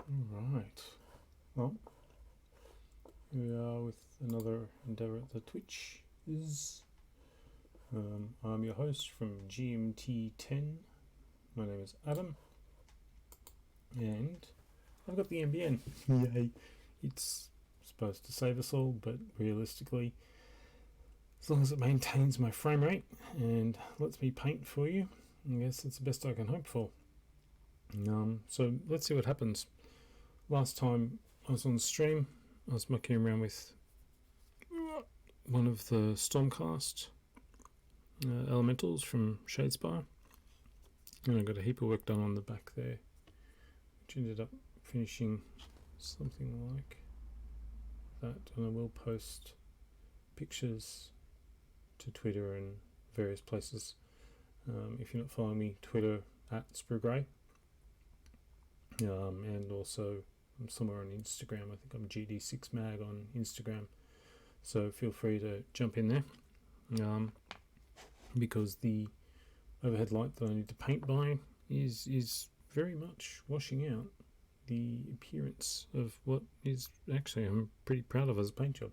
Alright, well, here we are with another endeavour at the Twitch. I'm your host from GMT10. My name is Adam, and I've got the NBN. Yay! It's supposed to save us all, but realistically, as long as it maintains my frame rate and lets me paint for you, I guess that's the best I can hope for. So let's see what happens. Last time I was on stream, I was mucking around with one of the Stormcast elementals from Shadespire, and I got a heap of work done on the back there, which ended up finishing something like that. And I will post pictures to Twitter and various places. If you're not following me, Twitter at Sprue, and also I'm somewhere on Instagram. I think I'm GD6mag on Instagram, so feel free to jump in there, because the overhead light that I need to paint by is very much washing out the appearance of what is actually I'm pretty proud of as a paint job.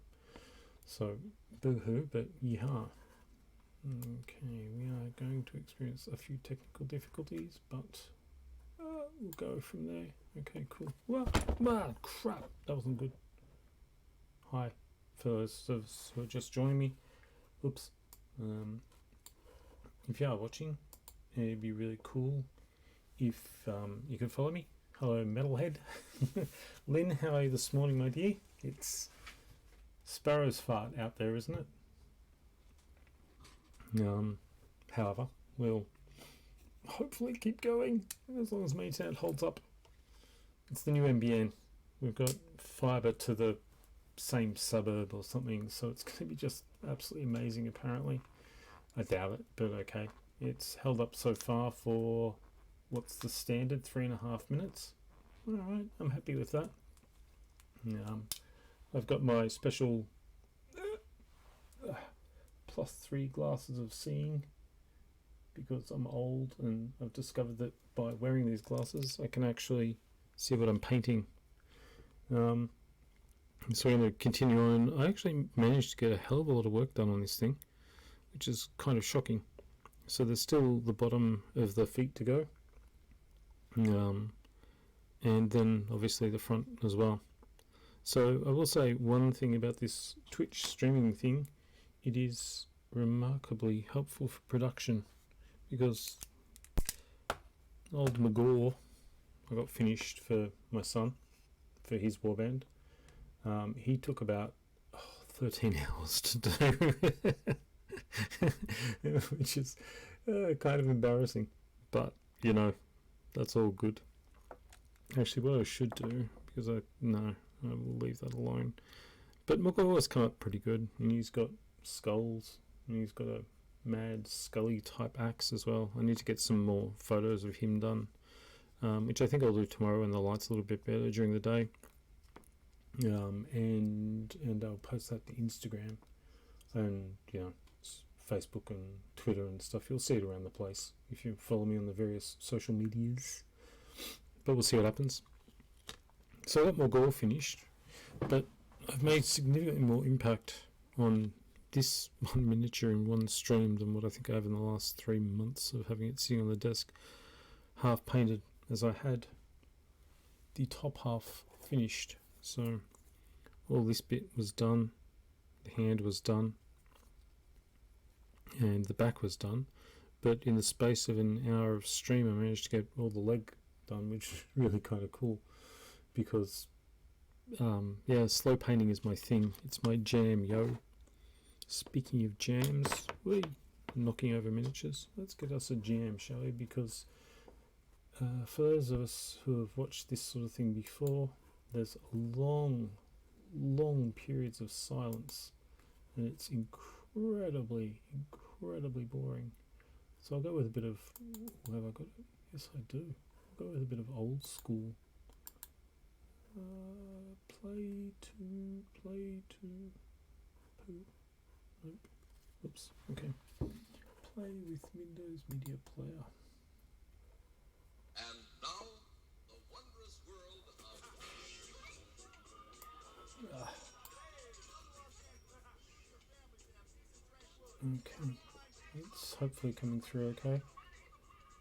So boo-hoo, but yeehaw. Okay, we are going to experience a few technical difficulties, but we'll go from there. Okay, cool. Wow, crap, that wasn't good. Hi, for those of us who are just joining me. Oops. If you are watching, it'd be really cool if you could follow me. Hello, Metalhead. Lynn, how are you this morning, my dear? It's Sparrow's fart out there, isn't it? However, we'll hopefully keep going as long as my internet holds up. It's the new NBN. We've got fibre to the same suburb or something, so it's going to be just absolutely amazing apparently. I doubt it, but okay. It's held up so far for, what's the standard, 3.5 minutes? Alright, I'm happy with that. I've got my special +3 glasses of seeing, because I'm old and I've discovered that by wearing these glasses I can actually see what I'm painting. So I'm going to continue on. I actually managed to get a hell of a lot of work done on this thing, which is kind of shocking. So there's still the bottom of the feet to go, and then obviously the front as well. So I will say one thing about this Twitch streaming thing: it is remarkably helpful for production, because old McGaw, I got finished for my son for his warband. He took about 13 hours to do, which is kind of embarrassing, but you know, that's all good. Actually, what I should do, because I will leave that alone. But McGaw has come up pretty good, and he's got skulls, and he's got a mad Scully type axe as well. I need to get some more photos of him done, which I think I'll do tomorrow when the light's a little bit better during the day, and I'll post that to Instagram and Facebook and Twitter and stuff. You'll see it around the place if you follow me on the various social medias, but we'll see what happens. So I got more gore finished, but I've made significantly more impact on this one miniature in one stream than what I think I have in the last 3 months of having it sitting on the desk half painted, as I had the top half finished. So all this bit was done, the hand was done, and the back was done, but in the space of an hour of stream I managed to get all the leg done, which is really kind of cool, because slow painting is my thing. It's my jam, yo. Speaking of jams, knocking over miniatures, let's get us a jam, shall we? Because for those of us who have watched this sort of thing before, there's long periods of silence, and it's incredibly boring. So I'll go with a bit of, have I got it? Yes, I do. I'll go with a bit of old school. Play to poo. Nope. Oops. Okay. Play with Windows Media Player. And now, the wondrous world of Okay, it's hopefully coming through okay,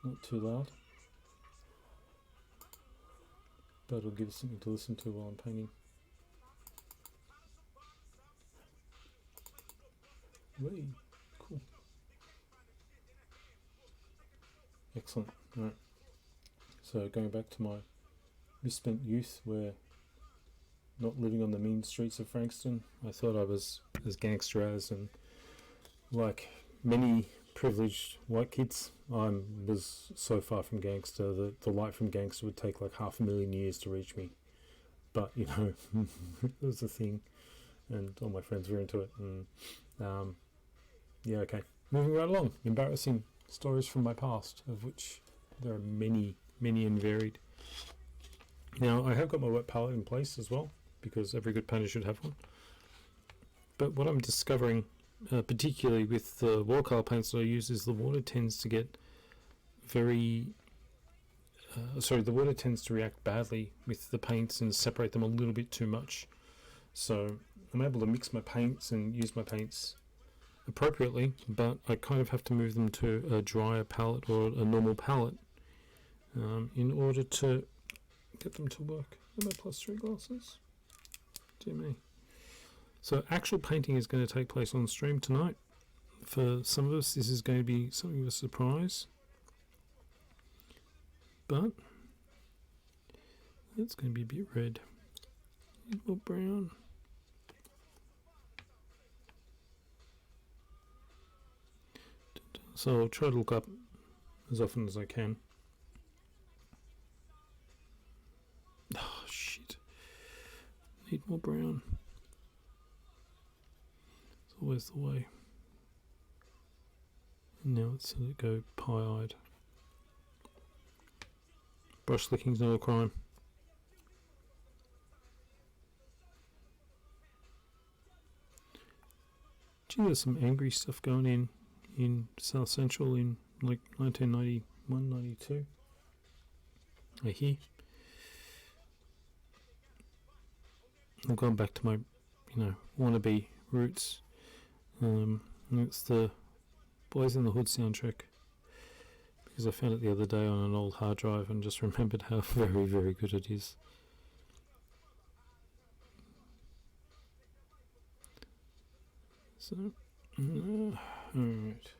not too loud, but it'll give us something to listen to while I'm painting. Whee, cool. Excellent. Alright, so going back to my misspent youth, where not living on the mean streets of Frankston, I thought I was as gangster as, and like many privileged white kids, I was so far from gangster that the light from gangster would take like 500,000 years to reach me. But you know, it was a thing, and all my friends were into it. And yeah, okay. Moving right along. Embarrassing stories from my past, of which there are many, many and varied. Now, I have got my wet palette in place as well, because every good painter should have one. But what I'm discovering, particularly with the watercolor paints that I use, is the water tends to get the water tends to react badly with the paints and separate them a little bit too much. So I'm able to mix my paints and use my paints appropriately, but I kind of have to move them to a drier palette or a normal palette in order to get them to work. Are my +3 glasses? Dear me. So actual painting is going to take place on stream tonight. For some of us, this is going to be something of a surprise, but it's going to be a bit red, a little brown. So I'll try to look up as often as I can. Oh shit, need more brown. It's always the way. And now let's let it go pie-eyed. Brush licking's not a crime. Gee, there's some angry stuff going in South Central in like 1991, 92. I hear. I've gone back to my, wannabe roots. It's the Boys in the Hood soundtrack, because I found it the other day on an old hard drive and just remembered how very, very good it is. So, alright.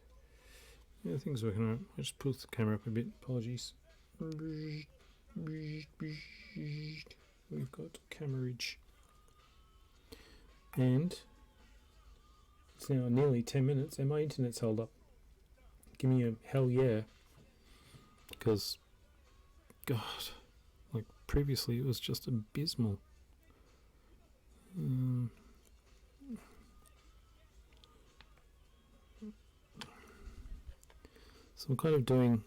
Yeah, things are working out. I just pulled the camera up a bit. Apologies. We've got camerage. And it's now nearly 10 minutes and my internet's held up. Give me a hell yeah. Because, God, like previously it was just abysmal. So I'm kind of doing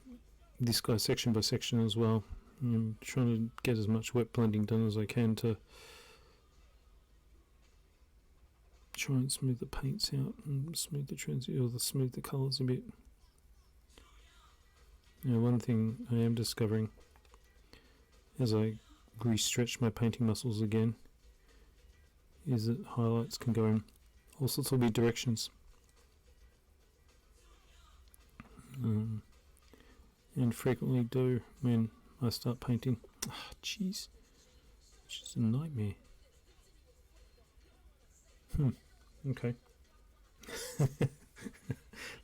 this guy section by section as well. I'm trying to get as much wet blending done as I can to try and smooth the paints out and smooth the colours a bit. Now, one thing I am discovering as I re-stretch my painting muscles again is that highlights can go in all sorts of weird directions. And frequently do when I start painting. Jeez, it's just a nightmare. Okay.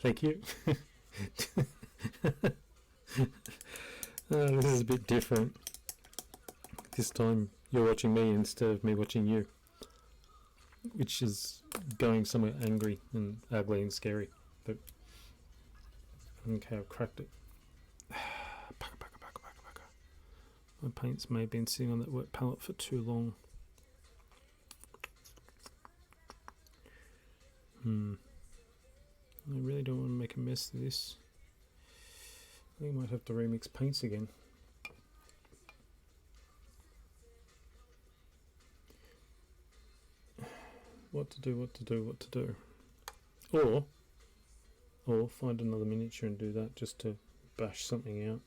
Thank you. This is a bit different. This time you're watching me instead of me watching you, which is going somewhere angry and ugly and scary. But okay, I've cracked it. My paints may have been sitting on that wet palette for too long. I really don't want to make a mess of this. I think I might have to remix paints again. What to do. Or find another miniature and do that just to bash something out.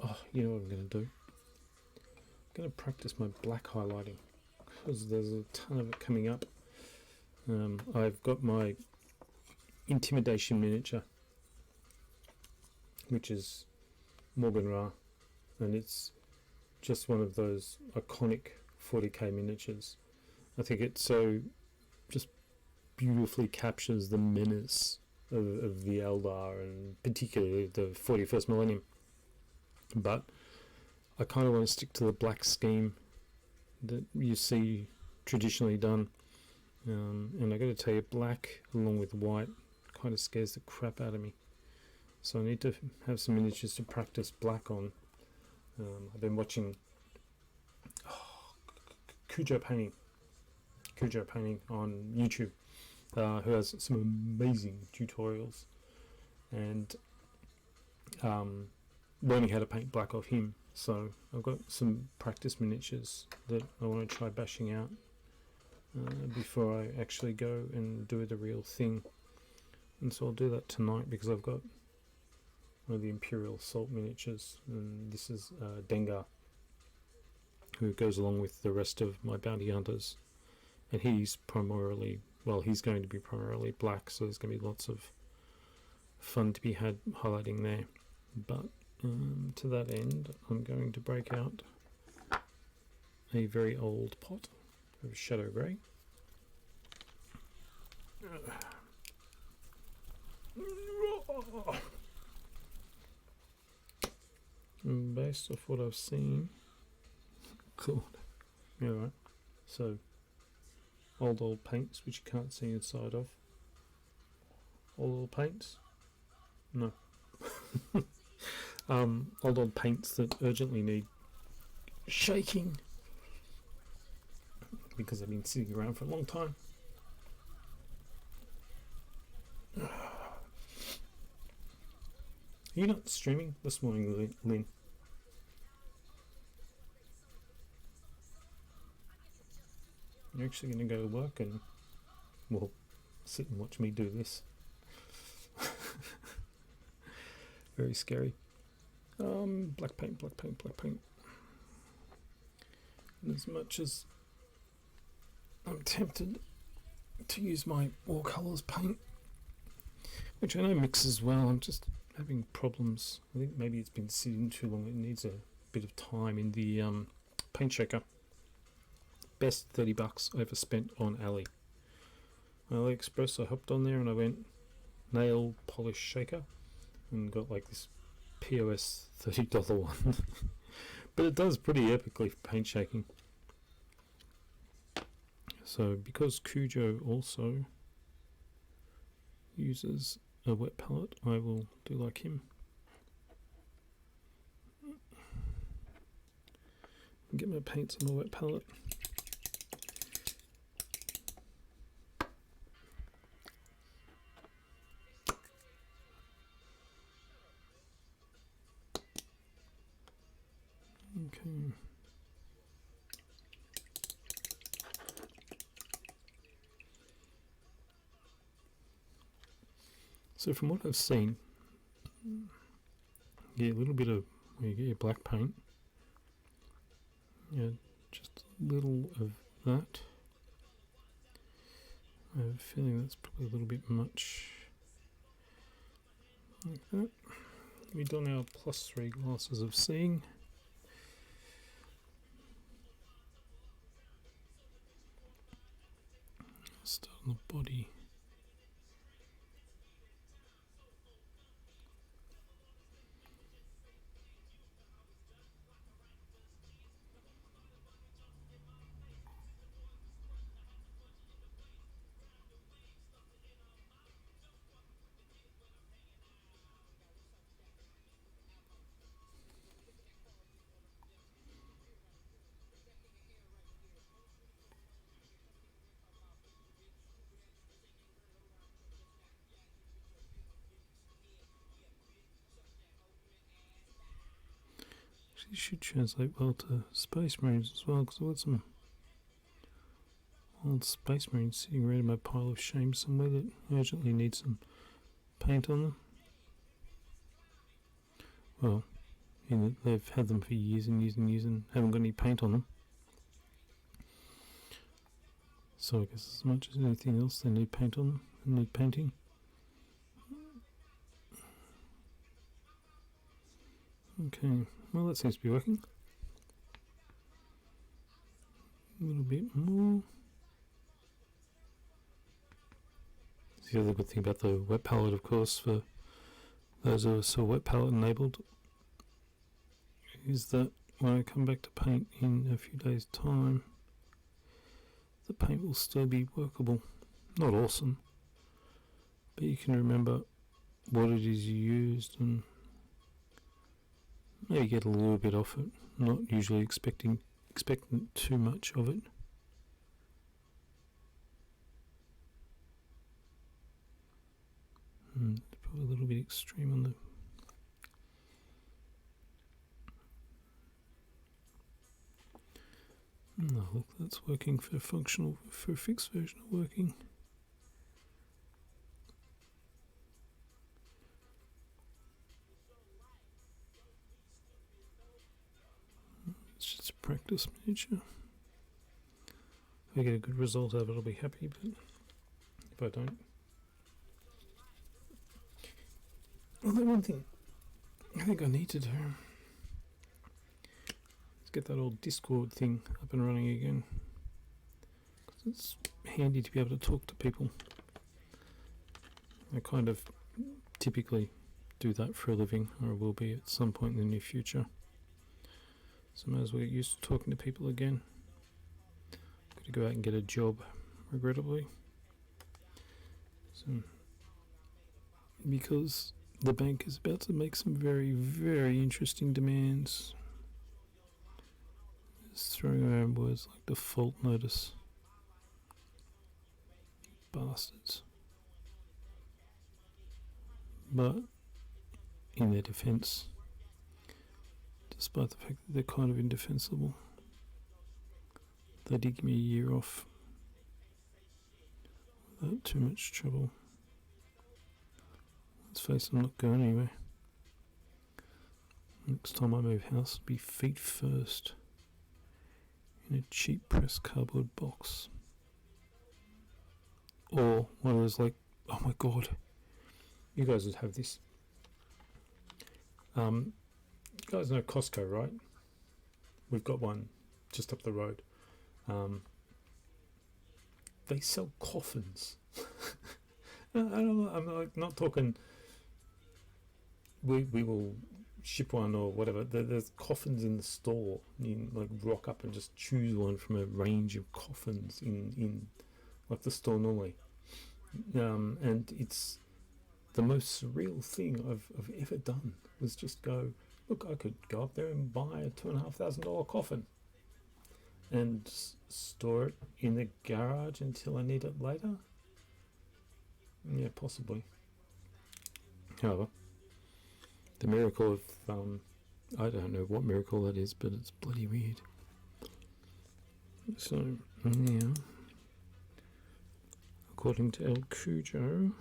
Oh, you know what I'm going to do? I'm going to practice my black highlighting, because there's a ton of it coming up. I've got my Intimidation miniature, which is Morgan Ra, and it's just one of those iconic 40k miniatures. I think it so just beautifully captures the menace of the Eldar, and particularly the 41st millennium. But I kind of want to stick to the black scheme that you see traditionally done, and I got to tell you, black along with white kind of scares the crap out of me. So I need to have some miniatures to practice black on. I've been watching Cujo painting on YouTube, who has some amazing tutorials, and learning how to paint black off him. So I've got some practice miniatures that I want to try bashing out before I actually go and do the real thing. And so I'll do that tonight, because I've got one of the Imperial Assault miniatures, and this is Dengar, who goes along with the rest of my bounty hunters, and he's primarily, well, he's going to be primarily black, so there's going to be lots of fun to be had highlighting there. But to that end, I'm going to break out a very old pot of Shadow Grey. And based off what I've seen, cool. Yeah, right. So old paints which you can't see inside of. Old paints? No. Old paints that urgently need shaking because they've been sitting around for a long time. You're not streaming this morning, Lynn? You're actually going to go to work and, well, sit and watch me do this. Very scary. Black paint. And as much as I'm tempted to use my watercolours paint, which I know mixes well, I'm just having problems. I think maybe it's been sitting too long. It needs a bit of time in the paint shaker. Best $30 overspent on AliExpress. I hopped on there and I went nail polish shaker and got like this POS $30 one. But it does pretty epically for paint shaking. So because Cujo also uses a wet palette, I will do like him. Get my paints on the wet palette. Okay. So from what I've seen, yeah, a little bit of, when you get your black paint, yeah, just a little of that. I have a feeling that's probably a little bit much. Like that. We've done our +3 glasses of seeing. Start on the body. Actually, should translate well to Space Marines as well, because I've got some old Space Marines sitting around in my pile of shame somewhere that urgently need some paint on them. Well, they've had them for years and years and years and haven't got any paint on them. So I guess as much as anything else, they need paint on them and need painting. Okay, well that seems to be working. A little bit more. The other good thing about the wet palette, of course, for those of us who are wet palette enabled, is that when I come back to paint in a few days' time, the paint will still be workable. Not awesome, but you can remember what it is you used and maybe get a little bit off it, not usually expecting too much of it. Probably a little bit extreme on the... No, look, that's working for functional, for a fixed version of working. It's just a practice miniature. If I get a good result out of it, I'll be happy, but if I don't... Although one thing I think I need to do is get that old Discord thing up and running again. 'Cause it's handy to be able to talk to people. I kind of typically do that for a living, or will be at some point in the near future. So I might as well get used to talking to people again. Got to go out and get a job, regrettably. So, because the bank is about to make some very, very interesting demands. Just throwing around words like default notice. Bastards. But, in their defense, despite the fact that they're kind of indefensible, they did give me a year off without too much trouble. Let's face it, I'm not going anywhere. Next time I move house, it'll be feet first in a cheap pressed cardboard box. Or one of those, like, oh my god, you guys would have this. You guys know Costco, right? We've got one just up the road. They sell coffins. I'm not talking. We will ship one or whatever. There's coffins in the store. You can, like, rock up and just choose one from a range of coffins in like the store normally. And it's the most surreal thing I've ever done was just go, look, I could go up there and buy a $2,500 coffin and store it in the garage until I need it later. Yeah, possibly. However, the miracle of I don't know what miracle that is, but it's bloody weird. So yeah, according to El Cujo,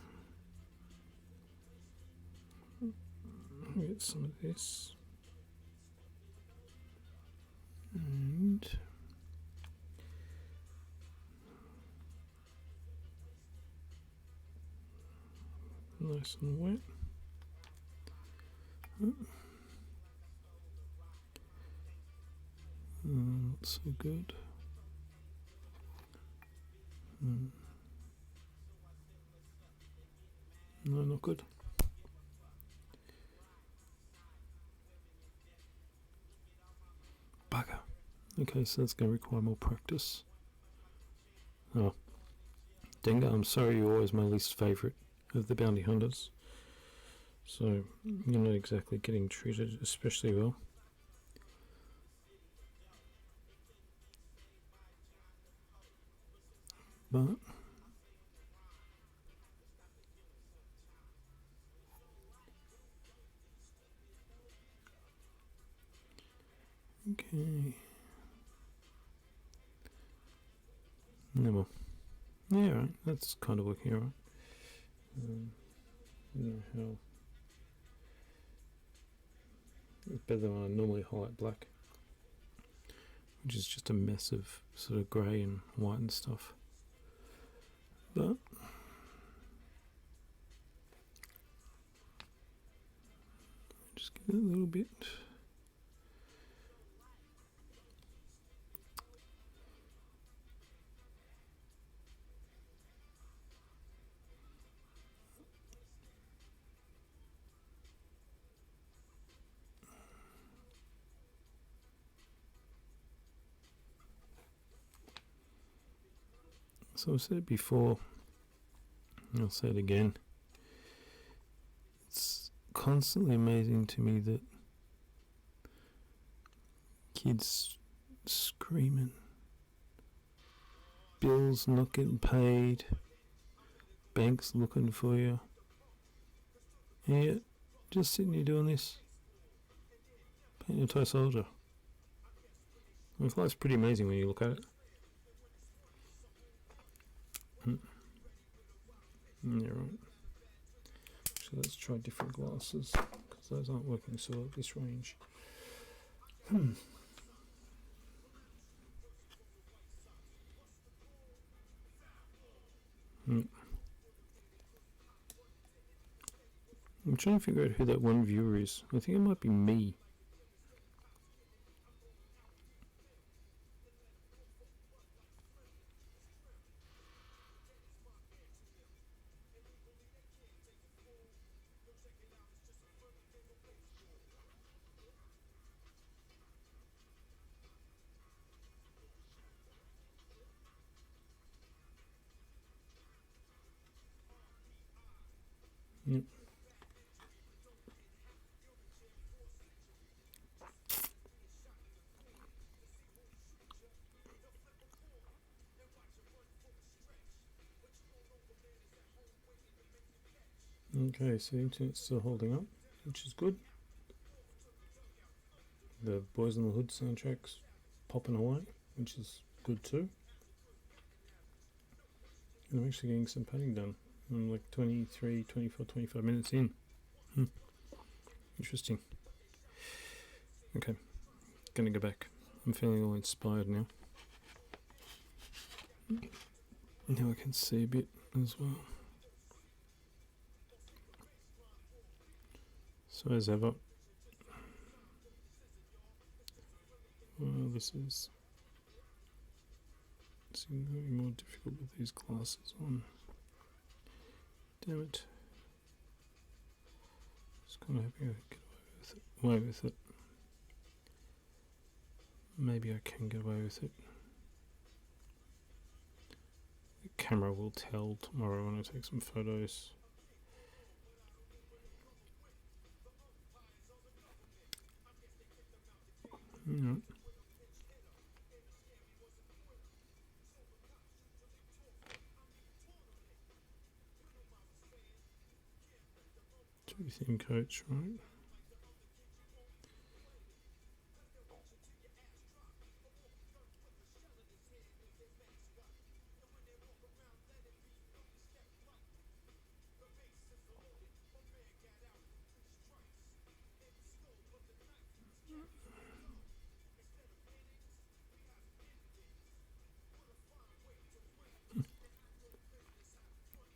I'll get some of this and nice and wet. Not so good. No, not good. Bugger. Okay, so that's going to require more practice. Oh, Denga, I'm sorry, you're always my least favourite of the bounty hunters. So, you're not exactly getting treated especially well. But okay. No, yeah, right. That's kind of working alright. I don't know how. It's better than I normally highlight black, which is just a mess of sort of grey and white and stuff. But just give it a little bit. So I've said it before, I'll say it again. It's constantly amazing to me that kids screaming, bills not getting paid, banks looking for you, and yet just sitting here doing this, painting a toy soldier. I mean, life's pretty amazing when you look at it. Yeah, right. So let's try different glasses, because those aren't working so well at this range. I'm trying to figure out who that one viewer is. I think it might be me. Yep. Okay, so the internet's still holding up, which is good. The Boys in the Hood soundtrack's popping away, which is good too. And I'm actually getting some painting done. I'm like 23, 24, 25 minutes in. Interesting. Okay, gonna go back. I'm feeling all inspired now. Now I can see a bit as well. So as ever, well, this is seems to be more difficult with these glasses on. Damn it. Just kind of hoping I can get away with it. Maybe I can get away with it. The camera will tell tomorrow when I take some photos. No. Too thin coats, right?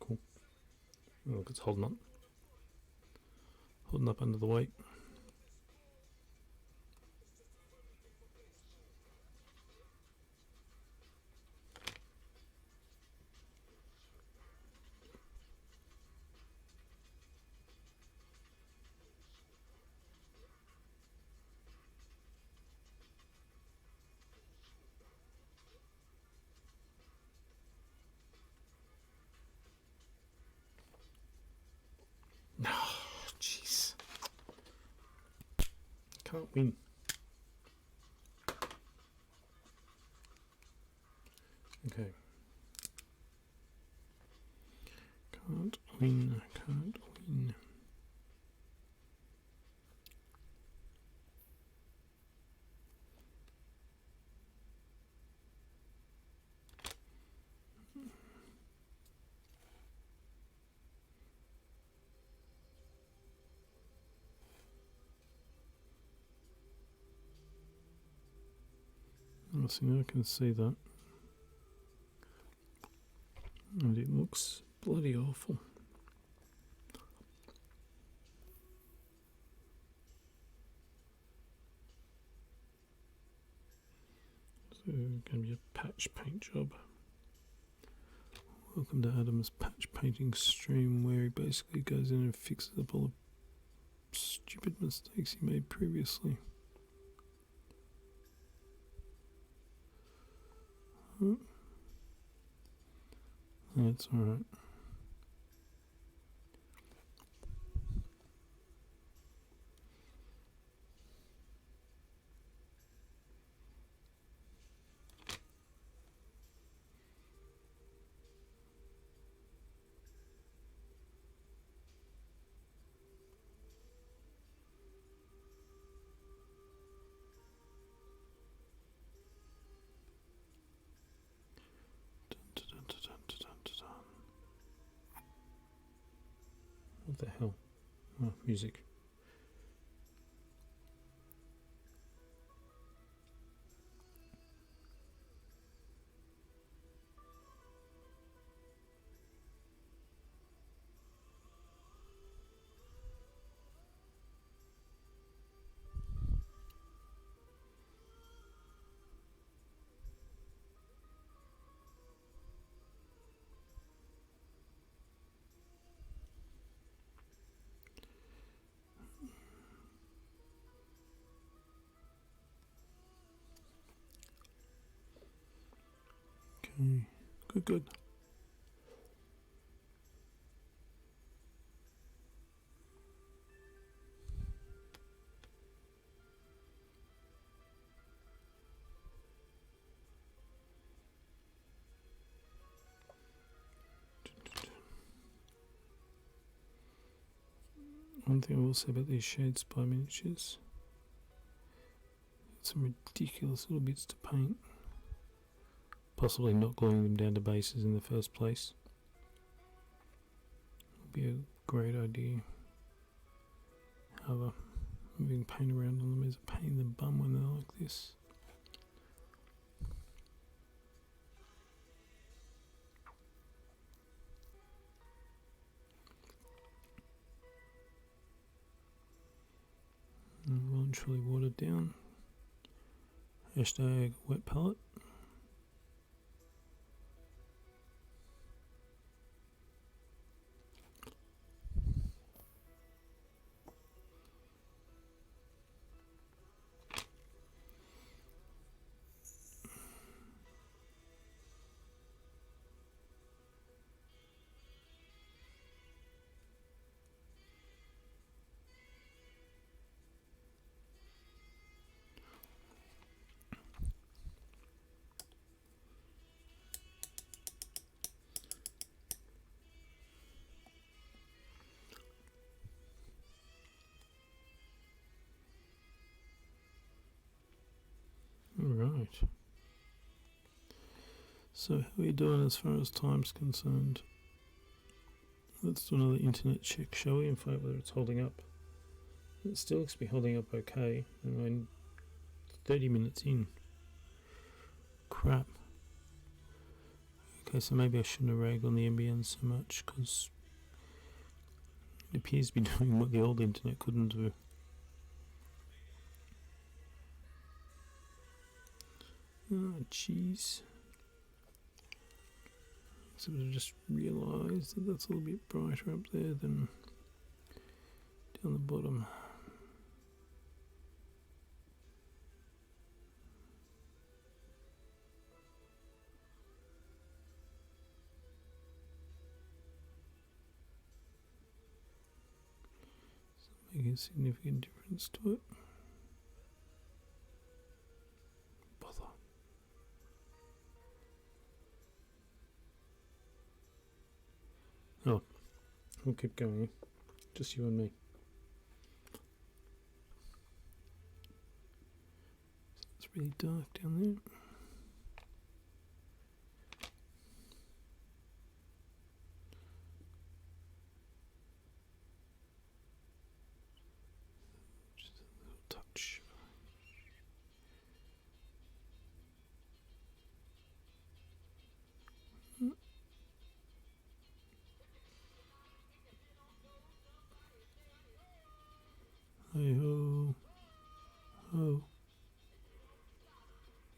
Cool. Look, it's holding up. Holding up under the weight. Jeez. Can't win. Okay. Can't win. Can't win. I think I can see that. And it looks bloody awful. So going to be a patch paint job. Welcome to Adam's patch painting stream, where he basically goes in and fixes up all the stupid mistakes he made previously. That's alright. What the hell? Oh, music. Okay, good. One thing I will say about these shades by miniatures, some ridiculous little bits to paint. Possibly not gluing them down to bases in the first place would be a great idea. However, moving paint around on them is a pain in the bum when they're like this. Well and truly watered down. Hashtag wet palette. Alright. So how are we doing as far as time's concerned? Let's do another internet check, shall we, and find out whether it's holding up. It still looks to be holding up okay, and I'm 30 minutes in. Crap. Okay, so maybe I shouldn't have ragged on the NBN so much, because it appears to be doing what the old internet couldn't do. Oh, jeez. So I just realised that that's a little bit brighter up there than down the bottom. So making a significant difference to it. Bother. Oh, we'll keep going. Just you and me. It's really dark down there. Just a little touch. Hey ho. Ho.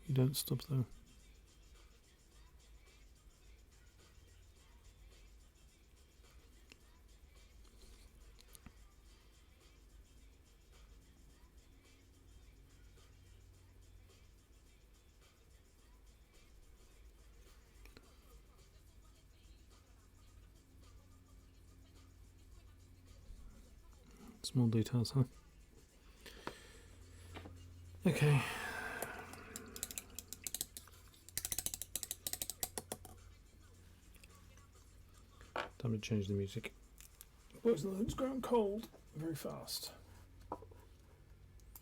You don't stop though. Small details, huh? Okay. Time to change the music. Boys, the room's growing cold very fast.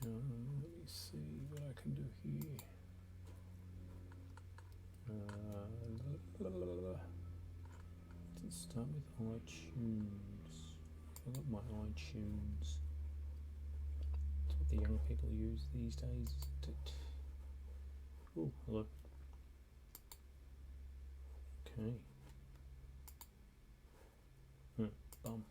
Let me see what I can do here. Let's start with iTunes. I've got my iTunes. That's what the young people use these days, isn't it? Oh, hello. Okay. Bum.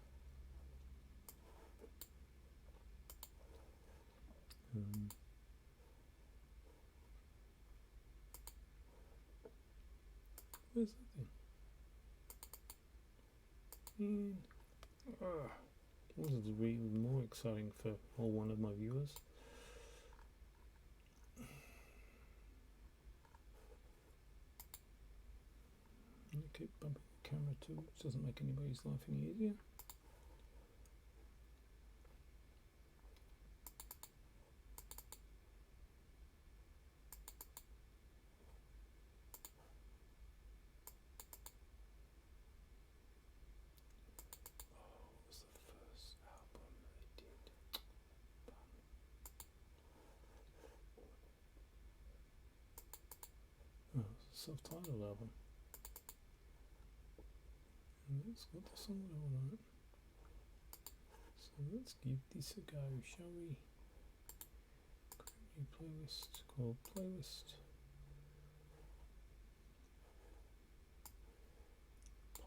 Where's that thing? This is really more exciting for all one of my viewers. I keep bumping the camera too, which doesn't make anybody's life any easier. Self-titled album. And it's got the song on it. So let's give this a go, shall we? Create a new playlist called Playlist.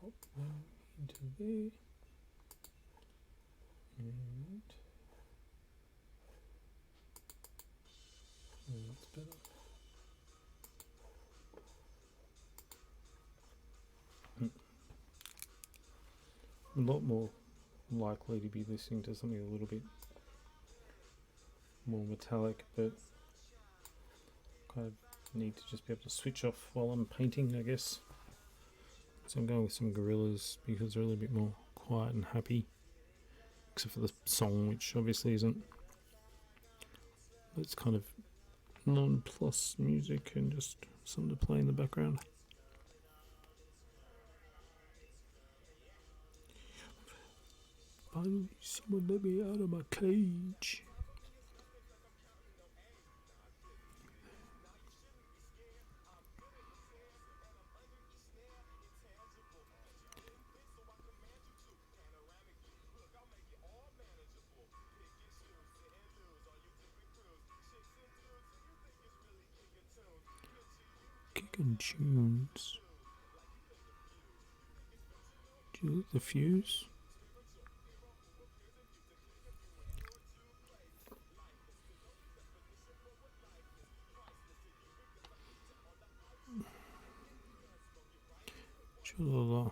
Pop them into there. And that's better. I'm a lot more likely to be listening to something a little bit more metallic, but kind of need to just be able to switch off while I'm painting, I guess. So I'm going with some Gorillas because they're a little bit more quiet and happy, except for the song, which obviously isn't. It's kind of non-plus music and just something to play in the background. Finally, someone let me out of my cage. Kicking tunes. Do you like the fuse? Chalala.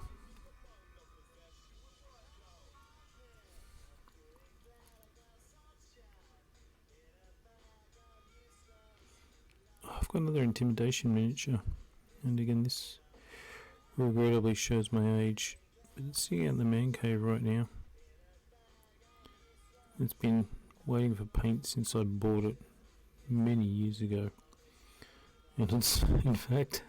I've got another intimidation miniature, and again this regrettably shows my age, but it's sitting out in the man cave right now. It's been waiting for paint since I bought it many years ago, and it's in fact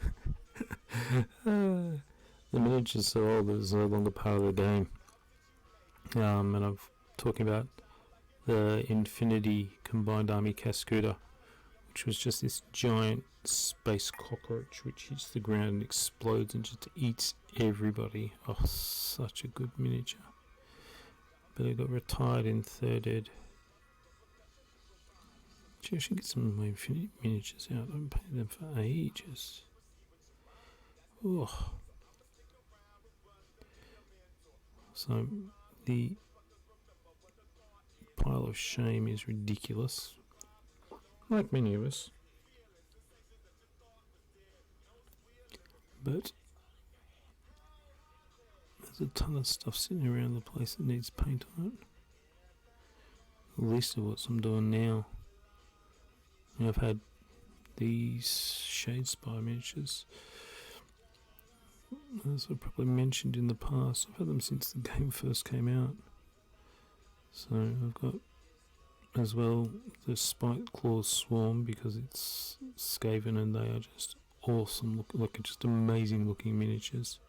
the miniature's so old that it's no longer part of the game. And I'm talking about the Infinity Combined Army Cascuda, which was just this giant space cockroach which hits the ground and explodes and just eats everybody. Oh, such a good miniature. But it got retired in third ed. Gee, I should get some of my Infinity miniatures out. I haven't painted them for ages. Oh. So the pile of shame is ridiculous, like many of us. But there's a ton of stuff sitting around the place that needs paint on it. The least of what I'm doing now. And I've had these Shade Spy miniatures, as I probably mentioned in the past. I've had them since the game first came out. So I've got as well the Spike Claws Swarm because it's Skaven and they are just awesome, like just amazing looking miniatures.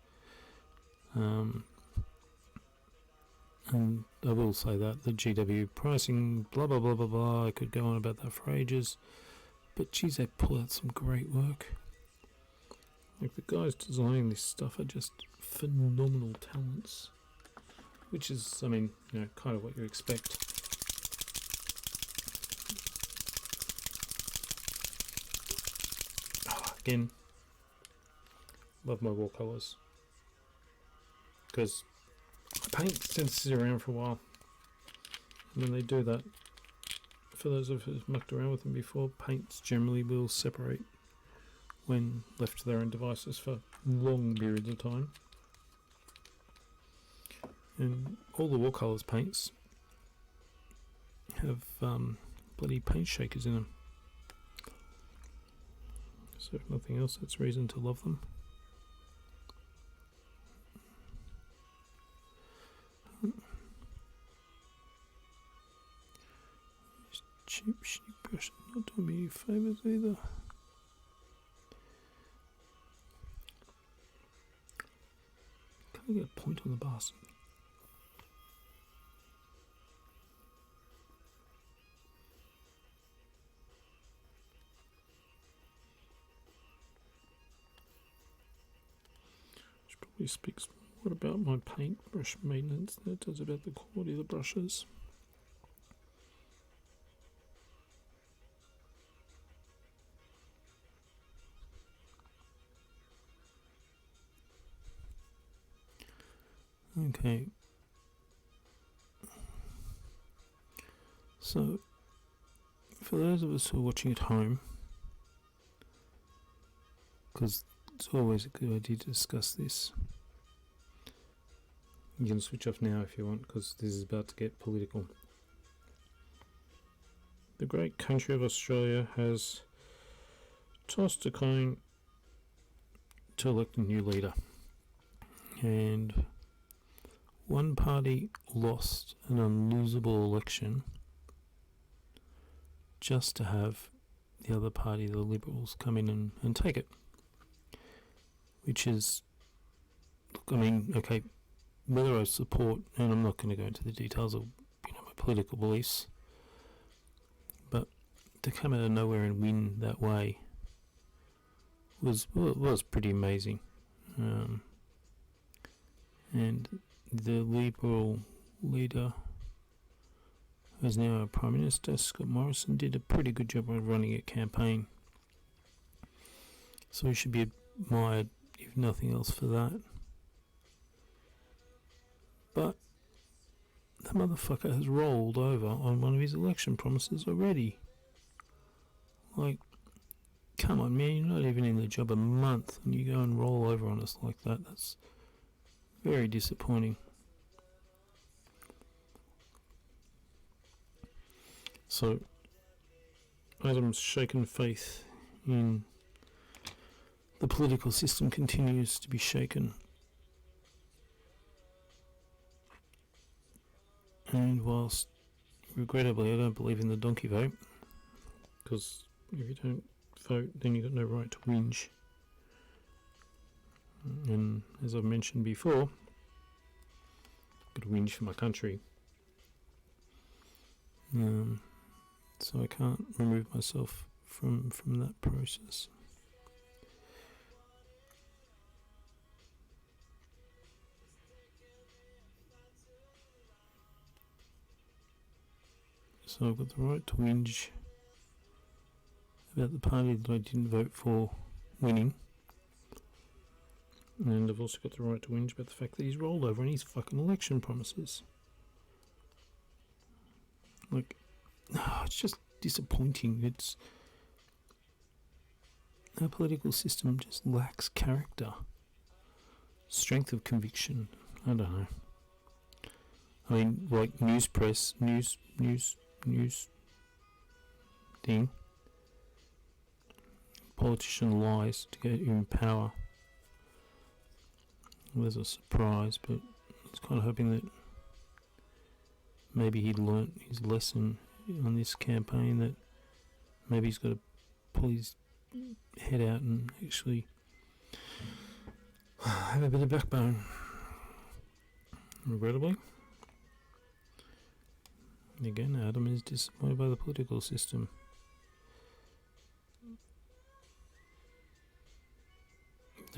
And I will say that the GW pricing, blah blah blah blah blah, I could go on about that for ages, but geez, they pull out some great work. Like the guys designing this stuff are just phenomenal talents, which is, I mean, you know, kind of what you expect. Again, love my watercolours because paint tends to sit around for a while, and when they do that, for those of us who've mucked around with them before, paints generally will separate when left to their own devices for long periods of time. And all the watercolours paints have bloody paint shakers in them. So if nothing else, that's reason to love them. This cheap brush is not doing me any favours either. Can I get a point on the bastard? Probably speaks more about my paintbrush maintenance than it does about the quality of the brushes. Okay, so for those of us who are watching at home, because it's always a good idea to discuss this. You can switch off now if you want, because this is about to get political. The great country of Australia has tossed a coin to elect a new leader, and one party lost an unlosable election just to have the other party, the Liberals, come in and take it. Which is, I mean, okay, whether I support, and I'm not going to go into the details of, you know, my political beliefs, but to come out of nowhere and win that way was pretty amazing. And the Liberal leader, who is now our Prime Minister, Scott Morrison, did a pretty good job of running a campaign. So he should be admired, if nothing else, for that. But the motherfucker has rolled over on one of his election promises already. Like, come on, man, you're not even in the job a month and you go and roll over on us like that. That's very disappointing. So, Adam's shaken faith in the political system continues to be shaken. And whilst, regrettably, I don't believe in the donkey vote, because if you don't vote, then you've got no right to whinge. And as I've mentioned before, I've got to whinge for my country. So I can't remove myself from that process. So I've got the right to whinge about the party that I didn't vote for winning. And I've also got the right to whinge about the fact that he's rolled over on his fucking election promises. Like, it's just disappointing. It's, our political system just lacks character, strength of conviction. I don't know. I mean, like news thing. Politician lies to get you in power. Well, there's a surprise, but I was kind of hoping that maybe he'd learnt his lesson on this campaign, that maybe he's got to pull his head out and actually have a bit of backbone. Regrettably, again, Adam is disappointed by the political system.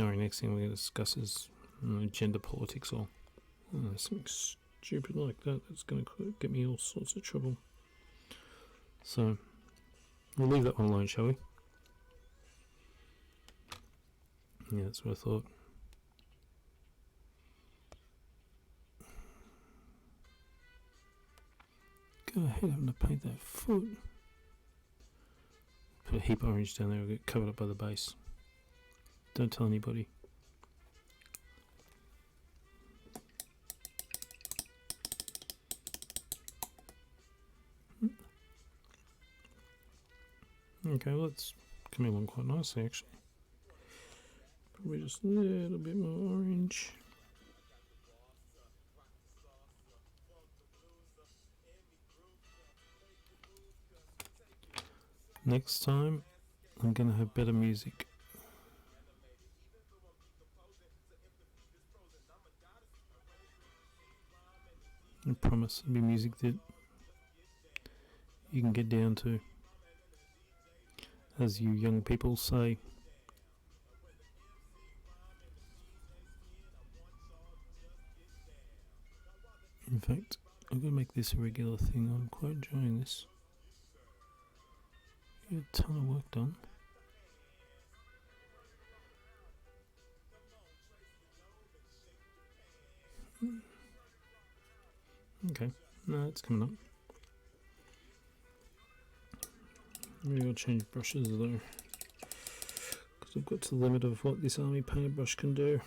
Alright, next thing we're going to discuss is gender politics, or something stupid like that that's going to get me all sorts of trouble. So, we'll leave that one alone, shall we? Yeah, that's what I thought. Go ahead, having to paint that foot. Put a heap of orange down there, it'll get covered up by the base. Don't tell anybody. Okay, well, it's coming along quite nicely actually. Probably just a little bit more orange. Next time, I'm going to have better music. I promise it'll be music that you can get down to. As you young people say. In fact, I'm going to make this a regular thing. I'm quite enjoying this. Get a ton of work done. Okay, no, it's coming up. I'm going to change brushes though, because I've got to the limit of what this army painted brush can do.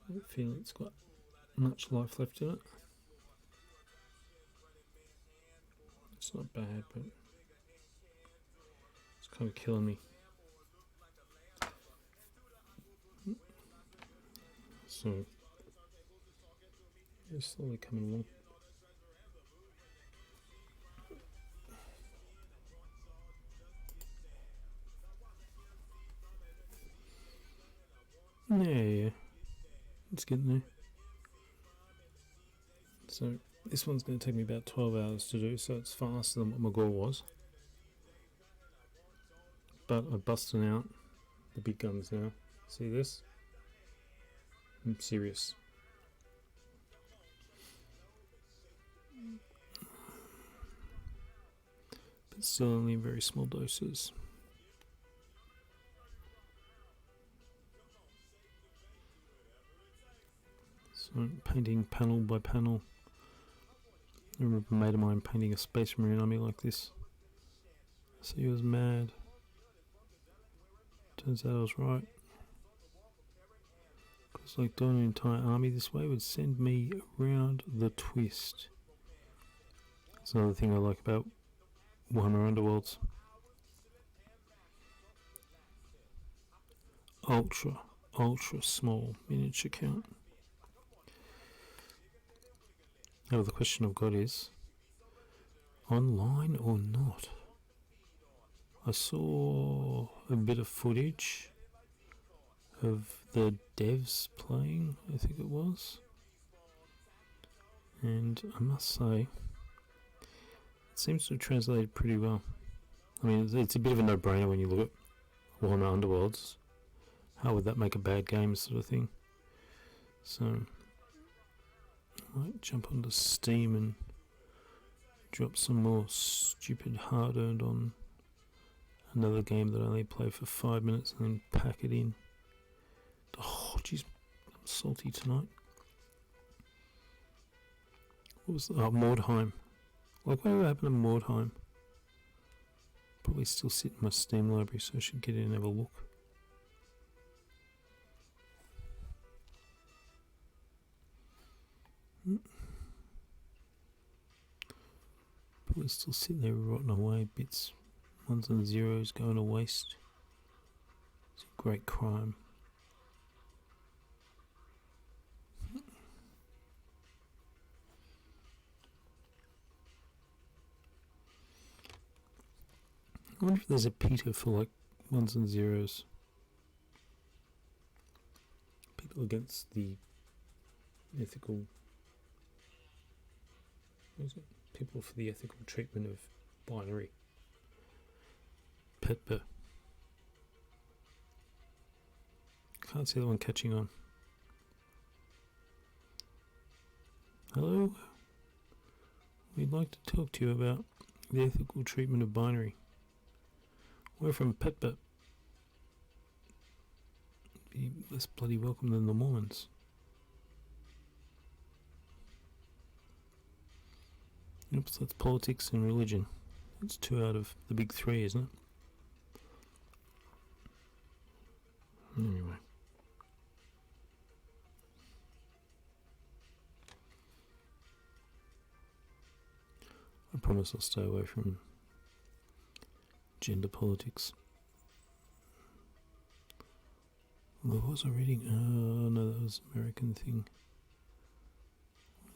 I don't feel it's got much life left in it. It's not bad, but it's kind of killing me. So, it's slowly coming along. Yeah, it's getting there. So this one's going to take me about 12 hours to do, so it's faster than what my goal was. But I'm busting out the big guns now. See this? I'm serious. But still only in very small doses. So painting panel by panel. I remember a mate of mine painting a Space Marine army like this. So he was mad. Turns out I was right. Because like doing an entire army this way would send me around the twist. That's another thing I like about Warhammer Underworlds. Ultra small miniature count. Now the question I've got is, online or not? I saw a bit of footage of the devs playing, I think it was. And I must say, it seems to have translated pretty well. I mean, it's a bit of a no-brainer when you look at Warhammer Underworlds. How would that make a bad game, sort of thing? So I might jump onto Steam and drop some more stupid hard-earned on another game that I only play for 5 minutes and then pack it in. Oh, jeez, I'm salty tonight. What was that? Oh, Mordheim. Like, whatever happened to Mordheim? Probably still sit in my Steam library, so I should get in and have a look. Probably still sitting there rotting away, bits, ones and zeros going to waste. It's a great crime. I wonder if there's a Peter for like ones and zeros. People against the ethical. What is it? People for the ethical treatment of binary. Petper. Can't see that one catching on. Hello? We'd like to talk to you about the ethical treatment of binary. We're from Petper. Be less bloody welcome than the Mormons. Oops, that's politics and religion. That's 2 out of the big 3, isn't it? Anyway. I promise I'll stay away from gender politics. What was I reading? Oh no, that was an American thing.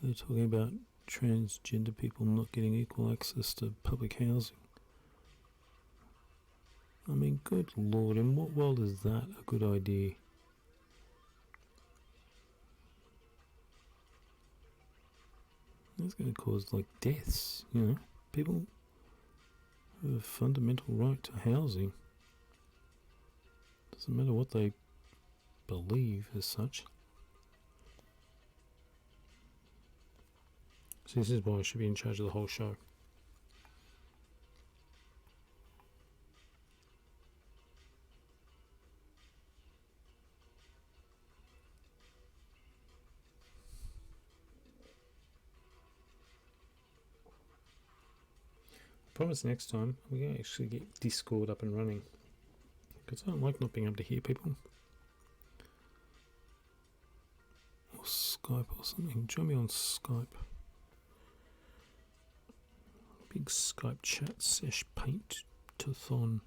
They're talking about transgender people not getting equal access to public housing. I mean, good lord, in what world is that a good idea? That's going to cause like deaths, you know. People have a fundamental right to housing. Doesn't matter what they believe as such. So this is why I should be in charge of the whole show. I promise next time we're going to actually get Discord up and running. Because I don't like not being able to hear people. Or Skype or something. Join me on Skype. Big Skype chat sesh paint-to-thoning.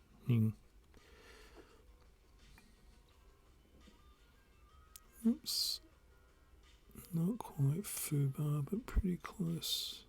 Oops. Not quite foobar, but pretty close.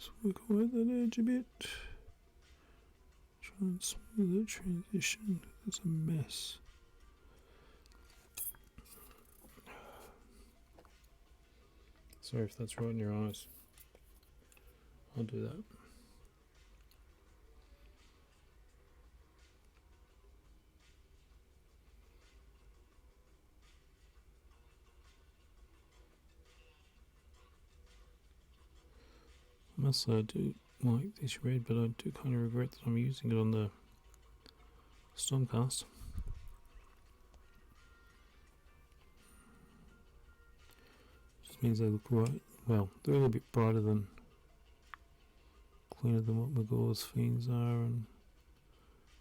So we go at that edge a bit. Try and smooth the transition. It's a mess. Sorry if that's right in your eyes. I'll do that. I must say I do like this red, but I do kind of regret that I'm using it on the Stormcast. Just means they look right. Well, they're a little bit brighter than, cleaner than what Magor's Fiends are and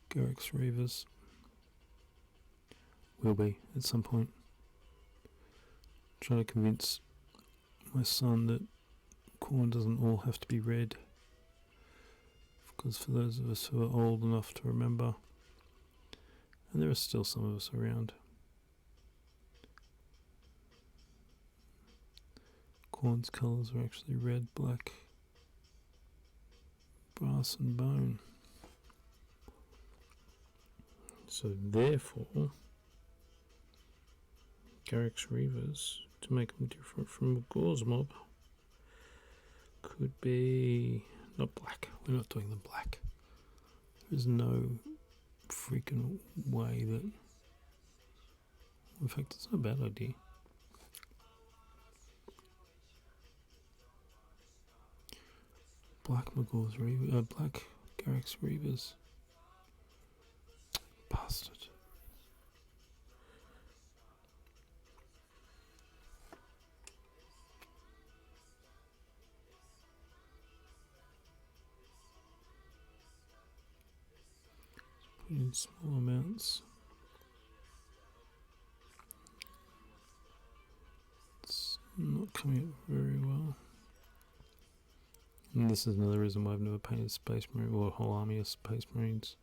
Garrick's Reavers will be at some point. Trying to convince my son that corn doesn't all have to be red, because for those of us who are old enough to remember, and there are still some of us around, corn's colours are actually red, black, brass and bone. So therefore, Garrick's Reavers, to make them different from Gore's Mob, could be not black. We're not doing them black. There's no freaking way that. In fact, it's not a bad idea. Black Magor's Reavers, black Garrick's Reavers. Bastard. put in small amounts. It's not coming up very well. And this is another reason why I've never painted Space Marine or a whole army of Space Marines.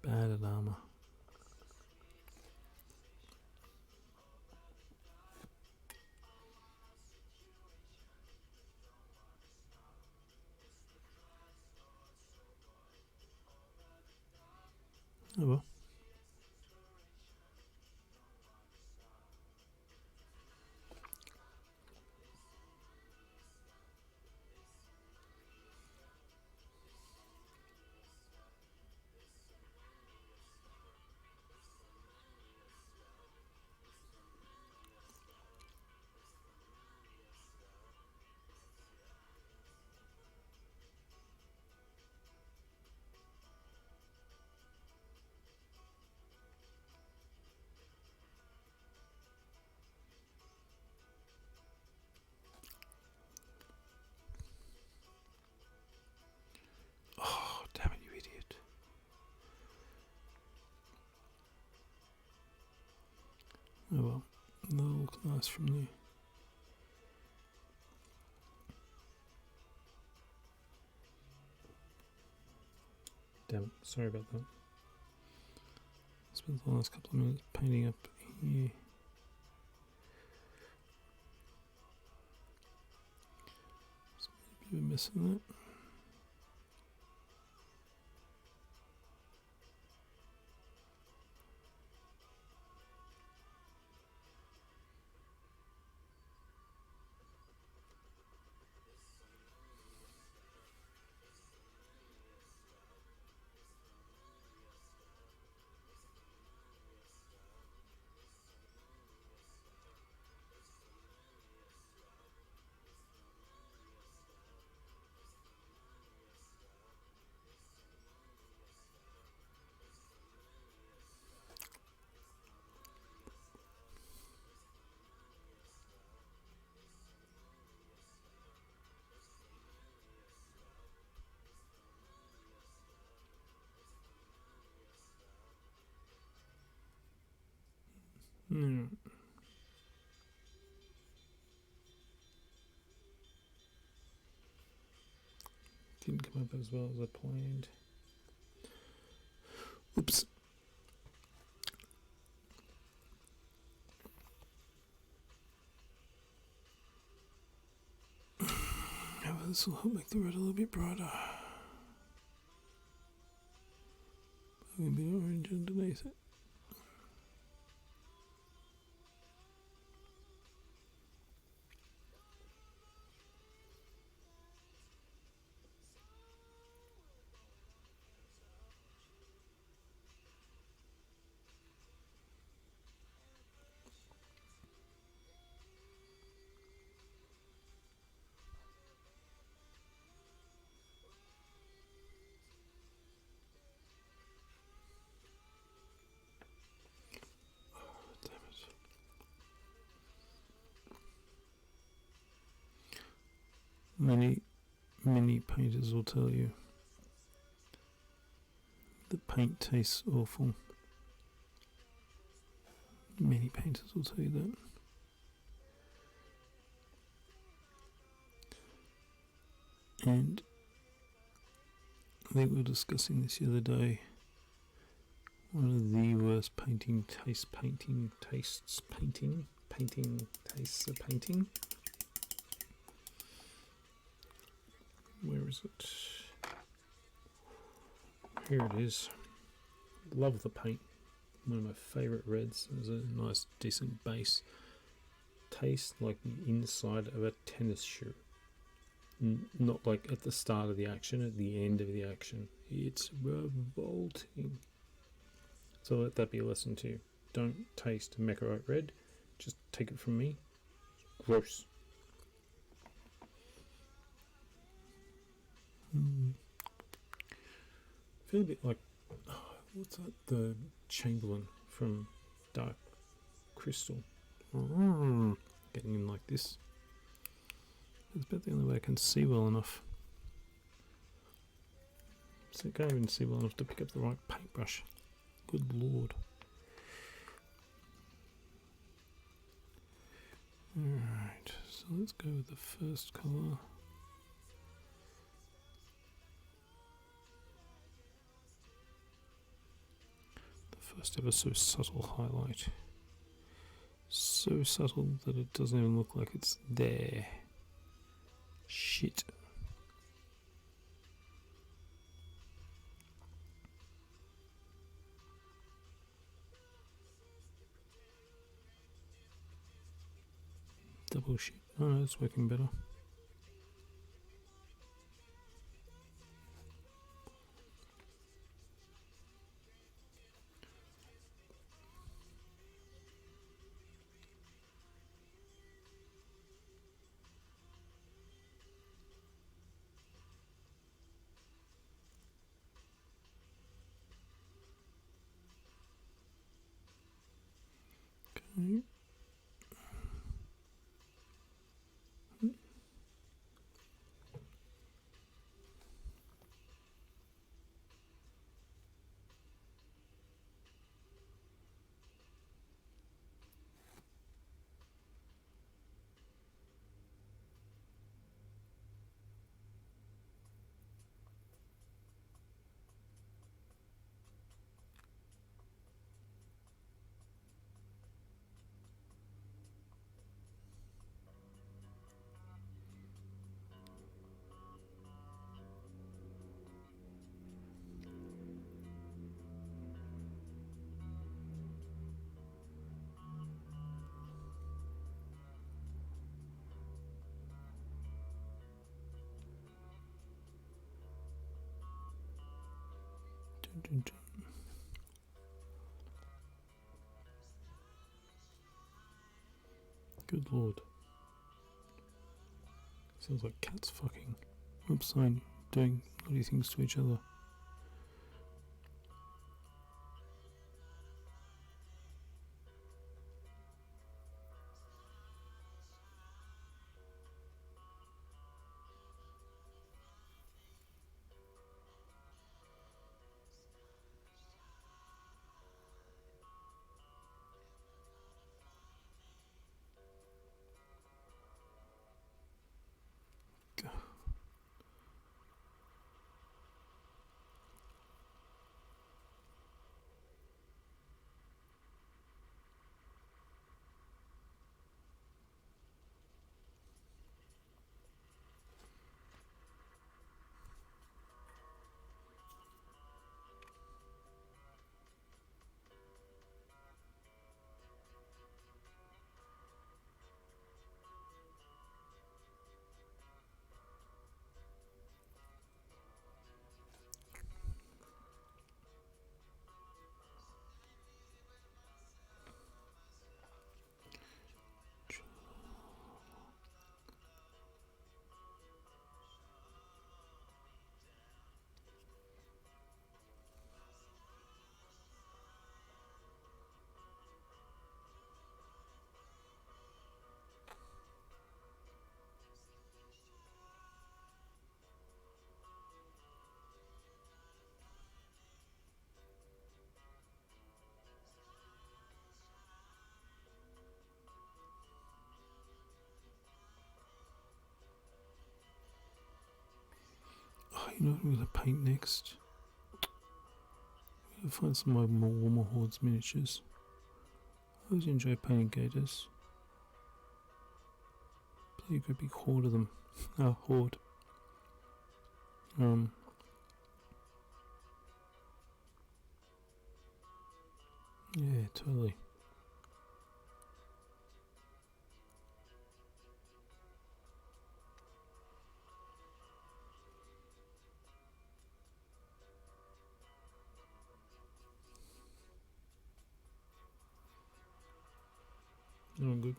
Bad at armor. Oh well. Oh, damn it, you idiot. Oh well, that'll look nice from there. Damn it, sorry about that. Spent the last couple of minutes painting up here. Just a bit of a mess in that. No. Didn't come up as well as I planned. Oops. This will help make the red a little bit brighter. A bit of orange underneath it. Many painters will tell you the paint tastes awful. Many painters will tell you that. And I think we were discussing this the other day. One of the worst tastes of painting. Where is it? Here it is. Love the paint. One of my favourite reds. There's a nice decent base. Tastes like the inside of a tennis shoe. Not like at the start of the action, at the end of the action. It's revolting. So let that be a lesson to you. Don't taste Mecherite red. Just take it from me. Gross. I feel a bit like, what's that? The Chamberlain from Dark Crystal. Getting in like this. It's about the only way I can see well enough. I can't even see well enough to pick up the right paintbrush. Good lord. Alright, so let's go with the first colour. The first ever so subtle highlight. So subtle that it doesn't even look like it's there. Shit. Double shit. Oh, it's working better. Okay. Good lord. Sounds like cats fucking. Oops, I'm doing naughty things to each other. Oh, you know what I'm going to paint next? I'm going to find some of my Warmer Hordes miniatures. I always enjoy painting gators. Play a great big horde of them. Horde. Yeah, totally. Oh, good.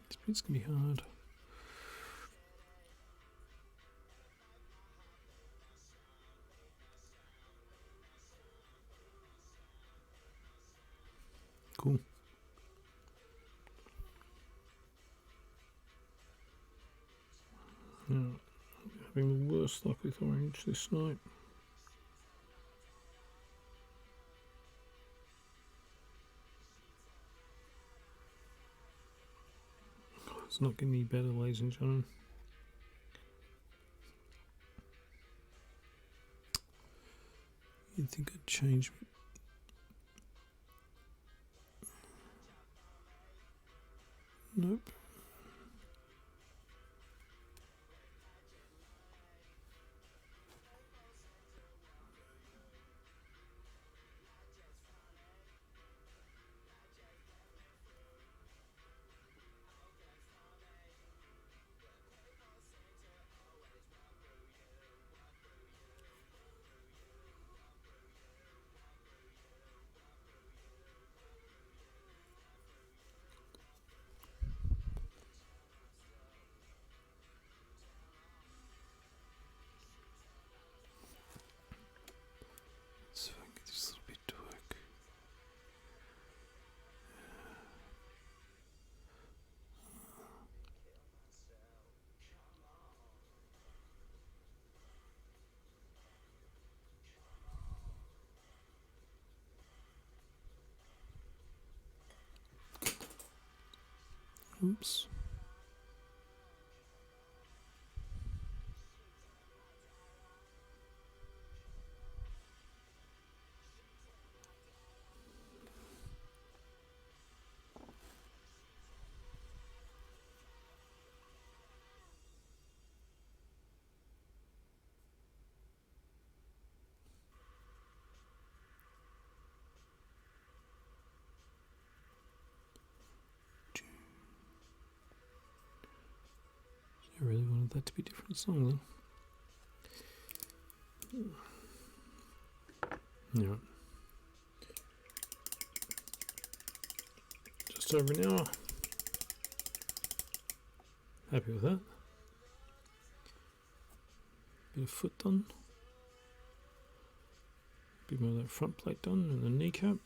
This bit's gonna be hard. Cool. Yeah, having the worst luck with orange this night. It's not getting any better, ladies and gentlemen. You'd think I'd change. Nope. So I can get this little bit to work. Oops. I really wanted that to be a different song then. Yeah. Just over an hour. Happy with that. Bit of foot done. Bit more of that front plate done and the kneecap.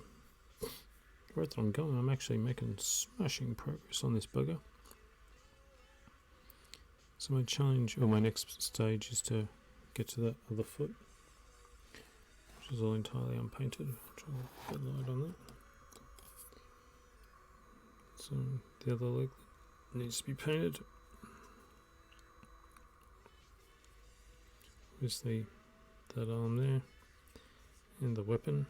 Right that I'm going, I'm actually making smashing progress on this bugger. So my challenge, or my next stage, is to get to that other foot, which is all entirely unpainted. Try to get light on that. So the other leg needs to be painted. Obviously that arm there, and the weapon,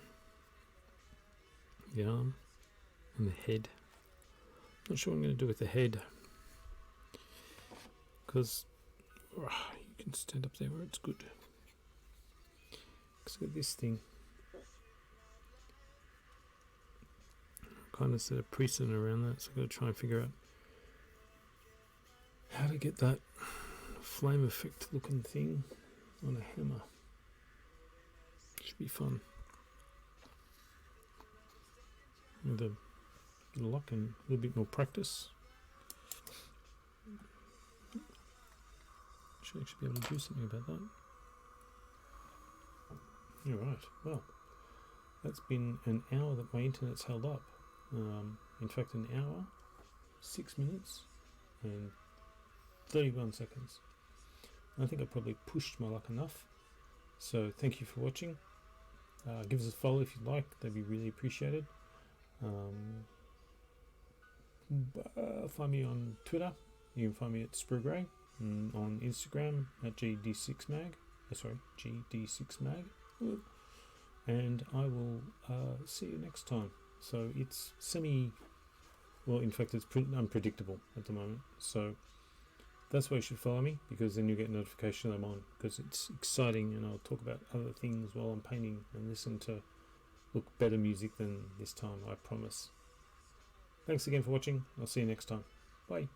the arm, and the head. Not sure what I'm going to do with the head, because you can stand up there where it's good. Because with this thing, I kind of set a precedent around that, so I've got to try and figure out how to get that flame effect looking thing on a hammer. Should be fun. With a bit of luck and a little bit more practice, should actually be able to do something about that. Alright, well, that's been an hour that my internet's held up. In fact, an hour, 6 minutes, and 31 seconds. I think I probably pushed my luck enough. So thank you for watching. Give us a follow if you'd like, that'd be really appreciated. Find me on Twitter. You can find me at Sprue, on Instagram at GD6mag. GD6mag. And I will see you next time. So it's well, in fact, it's unpredictable at the moment. So that's why you should follow me, because then you get notification that I'm on, because it's exciting, and I'll talk about other things while I'm painting and listen to better music than this time, I promise. Thanks again for watching. I'll see you next time. Bye.